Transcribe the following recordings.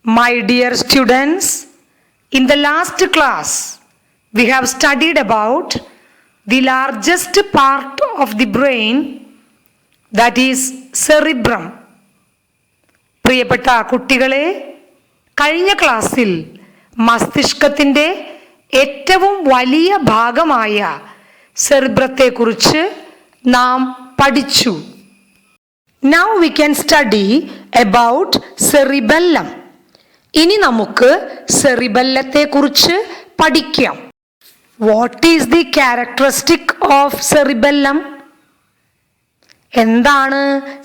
My dear students, in the last class, we have studied about the largest part of the brain, that is cerebrum. പ്രിയപ്പെട്ട കുട്ടികളെ, കഴിഞ്ഞ ക്ലാസ്സിൽ മസ്തിഷ്കത്തിൻ്റെ ഏറ്റവും വലിയ ഭാഗമായ സെറിബ്രത്തെക്കുറിച്ച് നാം പഠിച്ചു. Now we can study about cerebellum. ഇനി നമുക്ക് സെറിബെല്ലത്തെക്കുറിച്ച് പഠിക്കാം. What is the characteristic of cerebellum? എന്താണ്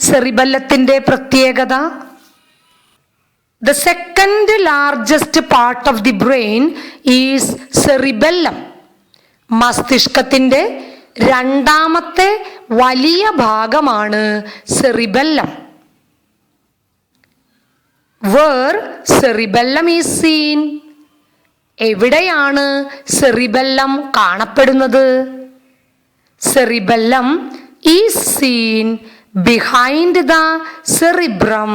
സെറിബെല്ലത്തിൻ്റെ പ്രത്യേകത? The second largest part of the brain is cerebellum. മസ്തിഷ്കത്തിൻ്റെ രണ്ടാമത്തെ വലിയ ഭാഗമാണ് cerebellum. Where cerebellum is seen? എവിടെയാണ് സെറിബെല്ലം കാണപ്പെടുന്നത്? Cerebellum is seen behind the cerebrum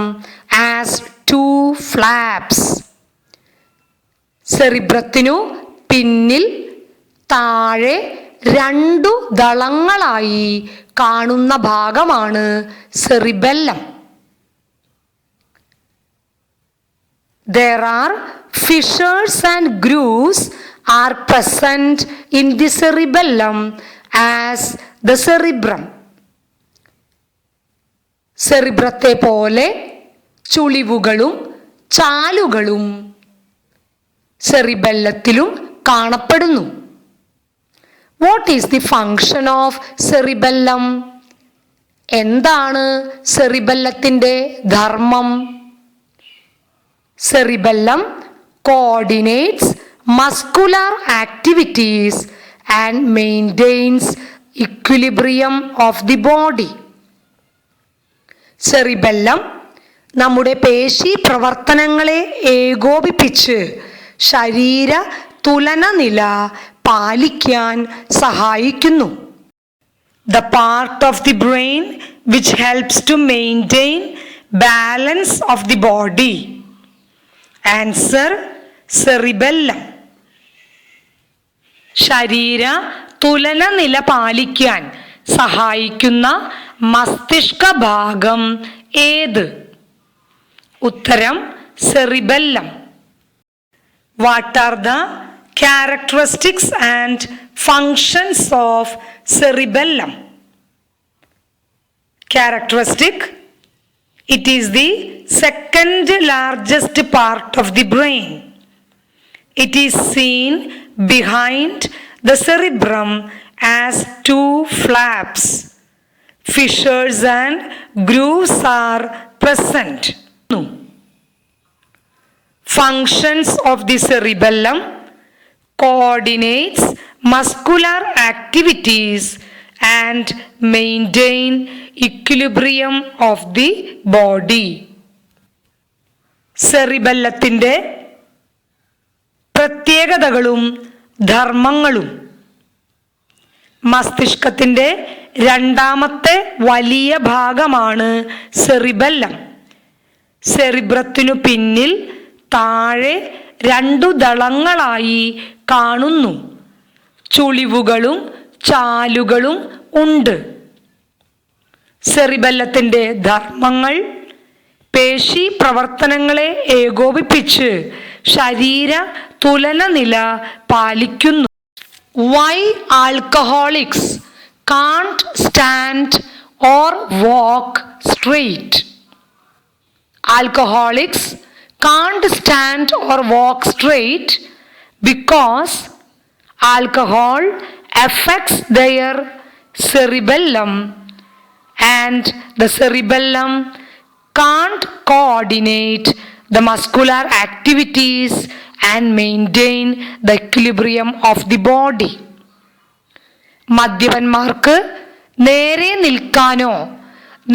as two flaps. സെറിബ്രത്തിനു പിന്നിൽ താഴെ രണ്ടു ദളങ്ങളായി കാണുന്ന ഭാഗമാണ് cerebellum. There are fissures and grooves are present in the cerebellum as the cerebrum. സെറിബ്രത്തെ പോലെ ചുളിവുകളും ചാലുകളും സെറിബെല്ലത്തിലും കാണപ്പെടുന്നു. What is the function of cerebellum? എന്താണ് സെറിബെല്ലത്തിൻ്റെ ധർമ്മം? Cerebellum coordinates muscular activities and maintains equilibrium of the body. Cerebellum നമ്മുടെ പേശി പ്രവർത്തനങ്ങളെ ഏകോപിപ്പിച്ച് ശരീര തുലന നില പാലിക്കാൻ സഹായിക്കുന്നു. The part of the brain which helps to maintain balance of the body. Answer: cerebellum. ശരീര തുലന നില പാലിക്കാൻ സഹായിക്കുന്ന മസ്തിഷ്ക ഭാഗം ഏത്? ഉത്തരം: cerebellum. What are the characteristics and functions of cerebellum? Characteristic: it is the second largest part of the brain. It is seen behind the cerebrum as two flaps. Fissures and grooves are present. Functions of the cerebellum: coordinates muscular activities and maintain equilibrium of the body. സെറിബെല്ലത്തിൻ്റെ പ്രത്യേകതകളും ധർമ്മങ്ങളും. മസ്തിഷ്കത്തിൻ്റെ രണ്ടാമത്തെ വലിയ ഭാഗമാണ് cerebellum. സെറിബ്രത്തിനു പിന്നിൽ താഴെ രണ്ടു ദളങ്ങളായി കാണുന്നു. ചുളിവുകളും ചാലുകളും ഉണ്ട്. സെറിബെല്ലത്തിൻ്റെ ധർമ്മങ്ങൾ: പേശി പ്രവർത്തനങ്ങളെ ഏകോപിപ്പിച്ച് ശരീര തുലന നില പാലിക്കുന്നു. Why alcoholics can't stand or walk straight? Alcoholics can't stand or walk straight because alcohol affects their cerebellum and the cerebellum can't coordinate the muscular activities and maintain the equilibrium of the body. മദ്യപന്മാർക്ക് നേരെ നിൽക്കാനോ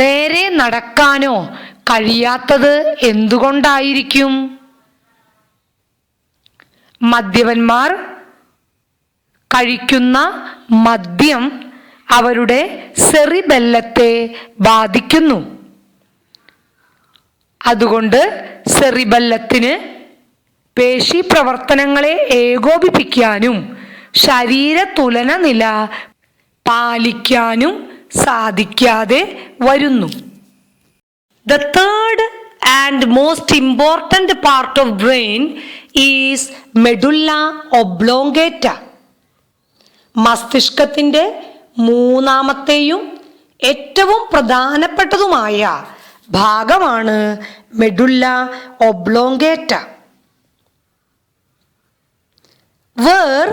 നേരെ നടക്കാനോ കഴിയാത്തത് എന്തുകൊണ്ടായിരിക്കും? മദ്യപന്മാർ കഴിക്കുന്ന മദ്യം അവരുടെ സെറിബെല്ലത്തെ ബാധിക്കുന്നു. അതുകൊണ്ട് സെറിബെല്ലത്തിന് പേശി പ്രവർത്തനങ്ങളെ ഏകോപിപ്പിക്കാനും ശരീര തുലന നില പാലിക്കാനും സാധിക്കാതെ വരുന്നു. The third and most important part of brain is medulla oblongata. മസ്തിഷ്കത്തിൻ്റെ മൂന്നാമത്തെയും ഏറ്റവും പ്രധാനപ്പെട്ടതുമായ ഭാഗമാണ് medulla oblongata. Where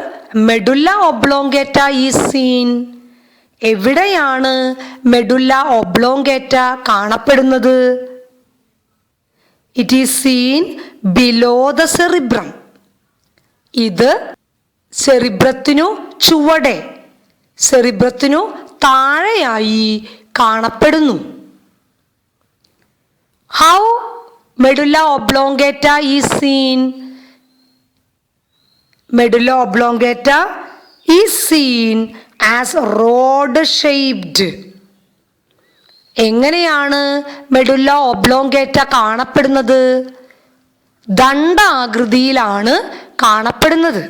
medulla oblongata is seen? എവിടെയാണ് മെഡുല്ല ഒബ്ലോങ്കേറ്റ കാണപ്പെടുന്നത്? It is seen below the cerebrum. ഇത് സെറിബ്രത്തിനു ചുവടെ, സെറിബ്രത്തിനു താഴെയായി കാണപ്പെടുന്നു. How medulla oblongata is seen? Medulla oblongata is seen as rod shaped. എങ്ങനെയാണ് മെഡുല്ല ഒബ്ലോങ്കേറ്റ കാണപ്പെടുന്നത്? ദണ്ഡാകൃതിയിലാണ് കാണപ്പെടുന്നത്.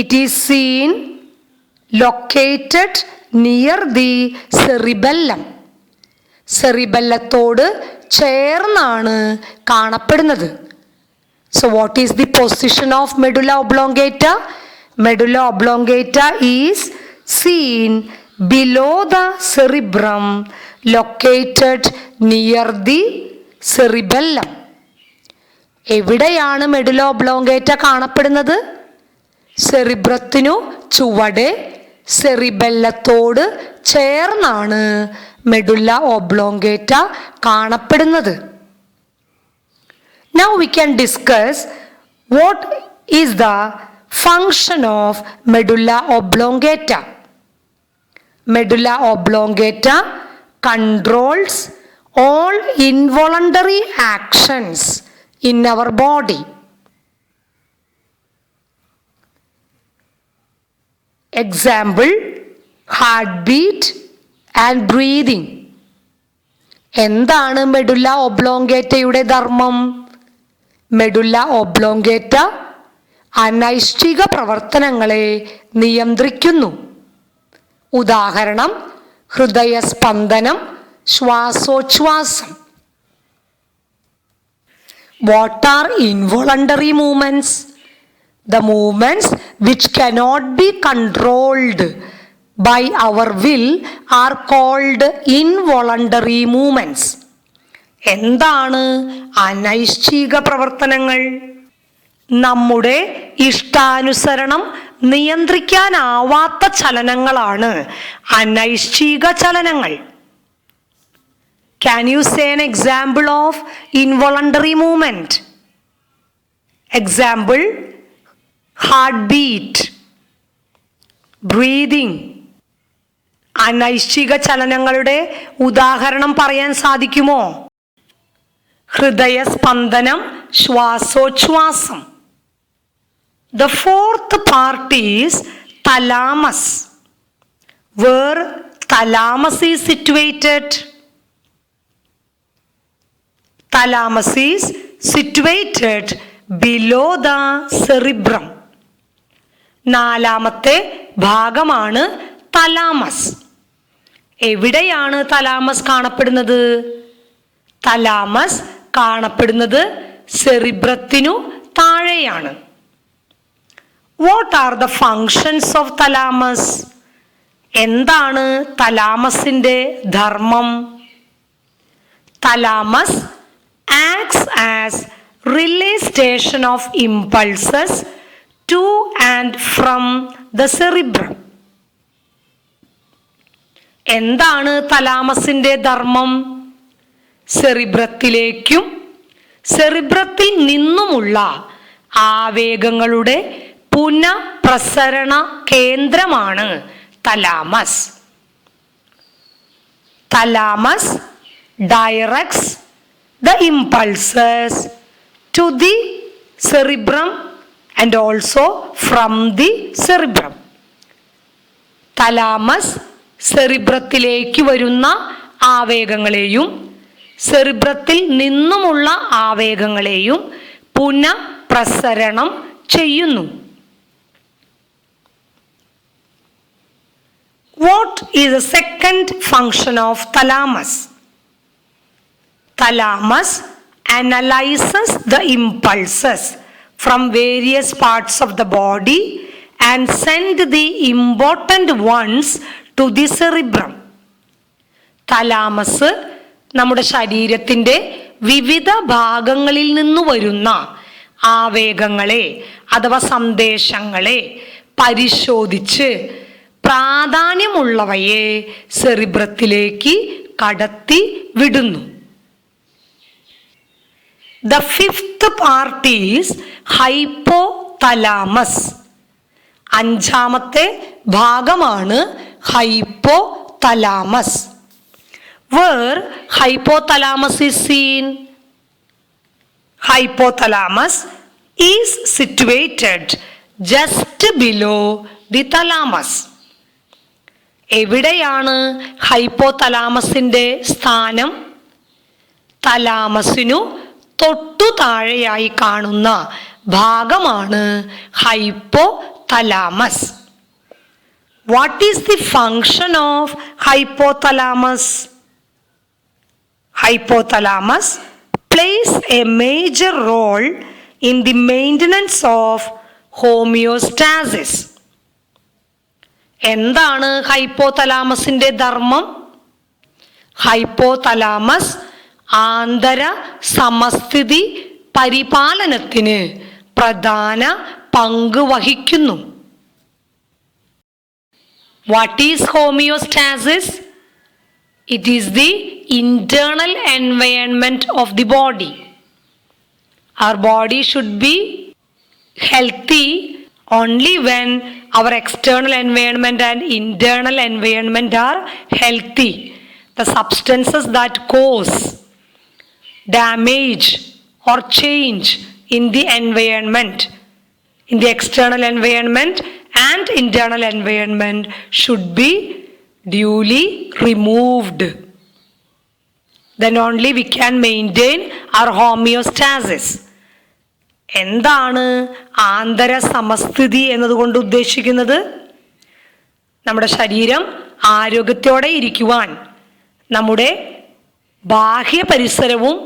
It is seen located near the cerebellum. സെറിബെല്ലത്തോട് ചേർന്നാണ് കാണപ്പെടുന്നത്. So what is the position of medulla oblongata? Medulla oblongata is seen below the cerebrum, located near the cerebellum. എവിടെയാണ് medulla oblongata കാണപ്പെടുന്നത്? സെറിബ്രത്തിനു ചുവടെ, സെറിബെല്ലത്തോട് ചേർന്നാണ് മെഡുല്ല ഒബ്ലോങ്കേറ്റ കാണപ്പെടുന്നത്. Now we can discuss what is the function of medulla oblongata. Medulla oblongata controls all involuntary actions in our body. Example, heartbeat and breathing. എന്താണ് medulla ഒബ്ലോങ്കേറ്റയുടെ ധർമ്മം? Medulla oblongata അനൈഷ്ഠിക പ്രവർത്തനങ്ങളെ നിയന്ത്രിക്കുന്നു. ഉദാഹരണം, ഹൃദയസ്പന്ദനം, ശ്വാസോച്ഛ്വാസം. What are involuntary movements? The movements which cannot be controlled by our will are called involuntary movements. എന്താണ് അനൈഷ്ഠിക പ്രവർത്തനങ്ങൾ? നമ്മുടെ ഇഷ്ടാനുസരണം നിയന്ത്രിക്കാനാവാത്ത ചലനങ്ങളാണ് അനൈഷ്ഠിക ചലനങ്ങൾ. Can you say an example of involuntary movement? Example, heartbeat, breathing. അനൈഷ്ഠിക ചലനങ്ങളുടെ ഉദാഹരണം പറയാൻ സാധിക്കുമോ? ഹൃദയസ്പന്ദനം, ശ്വാസോച്ഛ്വാസം. The fourth part is thalamus. Where thalamus is situated? Thalamus is situated below the cerebrum. നാലാമത്തെ ഭാഗമാണ് തലാമസ്. എവിടെയാണ് തലാമസ് കാണപ്പെടുന്നത്? തലാമസ് കാണപ്പെടുന്നത് സെറിബ്രത്തിനു താഴെയാണ്. What are the functions of thalamus? എന്താണ് തലാമസിന്റെ ധർമ്മം? Thalamus acts as relay station of impulses to and from the cerebrum. എന്താണ് തലാമസിന്റെ ധർമ്മം? സെറിബ്രത്തിലേക്കും സെറിബ്രത്തിൽ നിന്നുമുള്ള ആവേഗങ്ങളുടെ പുനഃപ്രസരണ കേന്ദ്രമാണ് thalamus. Thalamus directs the impulses to the cerebrum and also from the cerebrum. Thalamus സെറിബ്രത്തിലേക്ക് വരുന്ന ആവേഗങ്ങളെയും സെറിബ്രത്തിൽ നിന്നുമുള്ള ആവേഗങ്ങളെയും പുനഃപ്രസരണം ചെയ്യുന്നു. What is the second function of thalamus? Thalamus analyzes the impulses from various parts of the body and send the important ones to the cerebrum. Thalamus നമ്മുടെ ശരീരത്തിൻ്റെ വിവിധ ഭാഗങ്ങളിൽ നിന്ന് വരുന്ന ആവേഗങ്ങളെ അഥവാ സന്ദേശങ്ങളെ പരിശോധിച്ച് പ്രാധാന്യമുള്ളവയെ സെറിബ്രത്തിലേക്ക് കടത്തി വിടുന്നു. The fifth part is hypothalamus. അഞ്ചാമത്തെ ഭാഗമാണ് hypothalamus. Where hypothalamus is seen? Hypothalamus is situated just below the thalamus. എവിടെയാണ് ഹൈപ്പോതലാമസിന്റെ സ്ഥാനം? തലാമസിനു തൊട്ടു താഴെയായി കാണുന്ന ഭാഗമാണ് hypothalamus. What is the function of hypothalamus? Hypothalamus plays a major role in the maintenance of homeostasis. എന്താണ് ഹൈപ്പോതലാമസിന്റെ ധർമ്മം? ഹൈപ്പോതലാമസ് ആന്തര സമസ്ഥിതി പരിപാലനത്തിന് പ്രധാന പങ്ക് വഹിക്കുന്നു. What is homeostasis? It is the internal environment of the body. Our body should be healthy only when our external environment and internal environment are healthy. The substances that cause damage or change in the environment, in the external environment and internal environment should be duly removed. Then only we can maintain our homeostasis. എന്താണ് ആന്തര സമസ്ഥിതി എന്നതുകൊണ്ട് ഉദ്ദേശിക്കുന്നത്? നമ്മുടെ ശരീരം ആരോഗ്യത്തോടെ ഇരിക്കുവാൻ നമ്മുടെ ബാഹ്യ പരിസരവും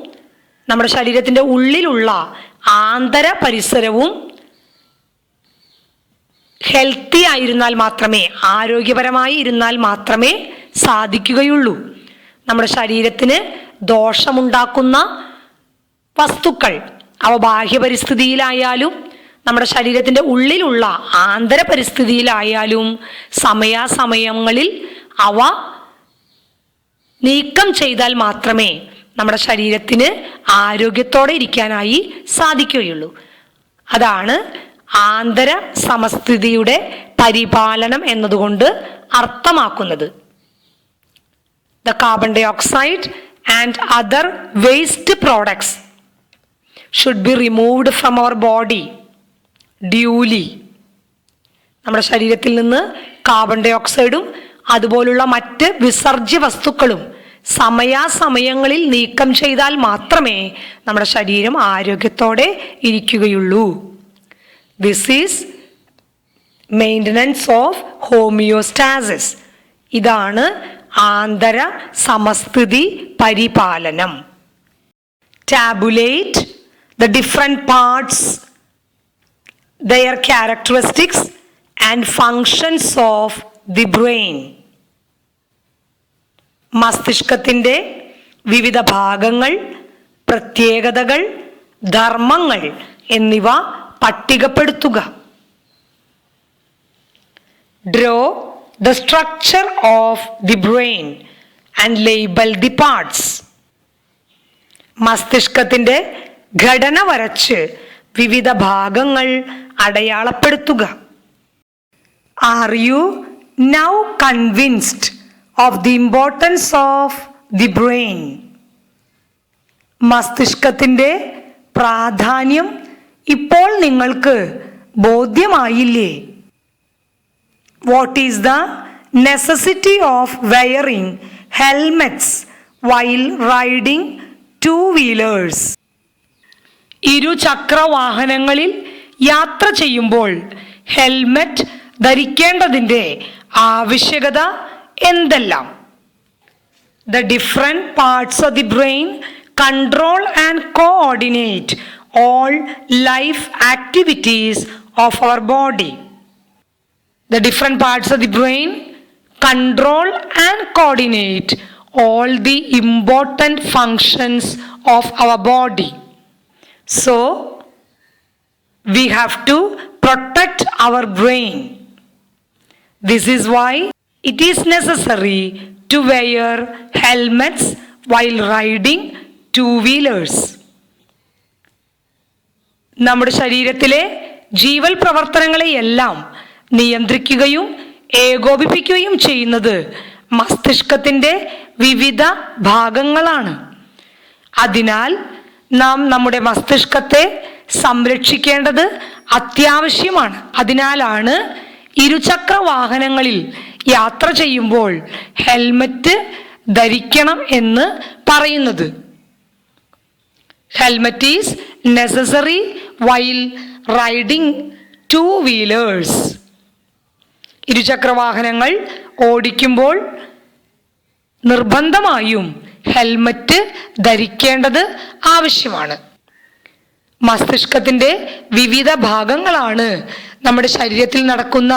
നമ്മുടെ ശരീരത്തിൻ്റെ ഉള്ളിലുള്ള ആന്തര പരിസരവും ഹെൽത്തി ആയിരുന്നാൽ മാത്രമേ, ആരോഗ്യപരമായി ഇരുന്നാൽ മാത്രമേ സാധിക്കുകയുള്ളൂ. നമ്മുടെ ശരീരത്തിന് ദോഷമുണ്ടാക്കുന്ന വസ്തുക്കൾ അവ ബാഹ്യ പരിസ്ഥിതിയിലായാലും നമ്മുടെ ശരീരത്തിൻ്റെ ഉള്ളിലുള്ള ആന്തര പരിസ്ഥിതിയിലായാലും സമയാസമയങ്ങളിൽ അവ നീക്കം ചെയ്താൽ മാത്രമേ നമ്മുടെ ശരീരത്തിന് ആരോഗ്യത്തോടെ ഇരിക്കാനായി സാധിക്കുകയുള്ളൂ. അതാണ് ആന്തര സമസ്ഥിതിയുടെ പരിപാലനം എന്നതുകൊണ്ട് അർത്ഥമാക്കുന്നത്. The carbon dioxide and other waste products should be removed from our body duly. നമ്മുടെ ശരീരത്തിൽ നിന്ന് കാർബൺ ഡൈ ഓക്സൈഡും അതുപോലുള്ള മറ്റ് വിസർജ്യ വസ്തുക്കളും സമയാസമയങ്ങളിൽ നീക്കം ചെയ്താൽ മാത്രമേ നമ്മുടെ ശരീരം ആരോഗ്യത്തോടെ ഇരിക്കുകയുള്ളൂ. This is maintenance of homeostasis. ഇതാണ് ആന്തര സമസ്ഥിതി പരിപാലനം. Tabulate the different parts, their characteristics and functions of the brain. മസ്തിഷ്കത്തിൻ്റെ വിവിധ ഭാഗങ്ങൾ, പ്രത്യേകതകൾ, ധർമ്മങ്ങൾ എന്നിവ പട്ടികപ്പെടുത്തുക. Draw the structure of the brain and label the parts. മസ്തിഷ്കത്തിൻ്റെ ഘടന വരച്ച് വിവിധ ഭാഗങ്ങൾ അടയാളപ്പെടുത്തുക. Are you now convinced of the importance of the brain? മസ്തിഷ്കത്തിൻ്റെ പ്രാധാന്യം ഇപ്പോൾ നിങ്ങൾക്ക് ബോധ്യമായില്ലേ? What is the necessity of wearing helmets while riding two-wheelers. ഇരുചക്രവാഹനങ്ങളിൽ യാത്ര ചെയ്യുമ്പോൾ ഹെൽമെറ്റ് ധരിക്കേണ്ടതിൻ്റെ ആവശ്യകത എന്തെല്ലാം? The different parts of the brain control and coordinate all life activities of our body. The different parts of the brain control and coordinate all the important functions of our body. So, we have to protect our brain. This is why it is necessary to wear helmets while riding two-wheelers. നമ്മുടെ ശരീരത്തിലെ ജീവൽ പ്രവർത്തനങ്ങളെയെല്ലാം നിയന്ത്രിക്കുകയും ഏകോപിപ്പിക്കുകയും ചെയ്യുന്നത് മസ്തിഷ്കത്തിൻ്റെ വിവിധ ഭാഗങ്ങളാണ്. അതിനാൽ നാം നമ്മുടെ മസ്തിഷ്കത്തെ സംരക്ഷിക്കേണ്ടത് അത്യാവശ്യമാണ്. അതിനാലാണ് ഇരുചക്ര വാഹനങ്ങളിൽ യാത്ര ചെയ്യുമ്പോൾ ഹെൽമറ്റ് ധരിക്കണം എന്ന് പറയുന്നത്. Helmet is necessary while riding two wheelers. ഇരുചക്രവാഹനങ്ങൾ ഓടിക്കുമ്പോൾ നിർബന്ധമായും ഹെൽമറ്റ് ധരിക്കേണ്ടത് ആവശ്യമാണ്. മസ്തിഷ്കത്തിൻ്റെ വിവിധ ഭാഗങ്ങളാണ് നമ്മുടെ ശരീരത്തിൽ നടക്കുന്ന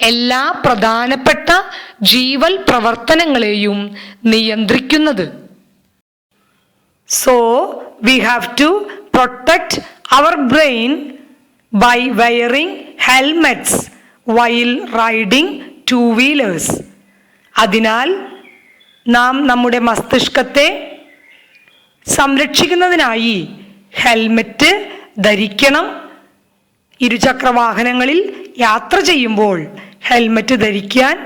എല്ലാ പ്രധാനപ്പെട്ട ജീവൽ പ്രവർത്തനങ്ങളെയും നിയന്ത്രിക്കുന്നത്. So we have to protect our brain by wearing helmets while riding two wheelers. അതിനാൽ നാം നമ്മുടെ മസ്തിഷ്കത്തെ സംരക്ഷിക്കുന്നതിനായി ഹെൽമെറ്റ് ധരിക്കണം. ഇരുചക്രവാഹനങ്ങളിൽ യാത്ര ചെയ്യുമ്പോൾ ഹെൽമെറ്റ് ധരിക്കാൻ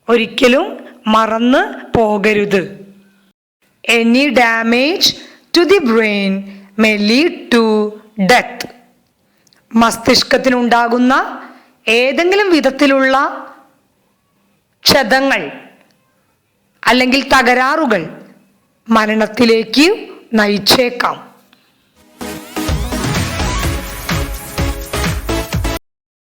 ഒരിക്കലും മറന്ന് പോകരുത്. Any damage to the brain may lead to death. മസ്തിഷ്കത്തിനുണ്ടാകുന്ന ഏതെങ്കിലും വിധത്തിലുള്ള ക്ഷതങ്ങൾ അല്ലെങ്കിൽ തകരാറുകൾ മരണത്തിലേക്ക് നയിച്ചേക്കാം.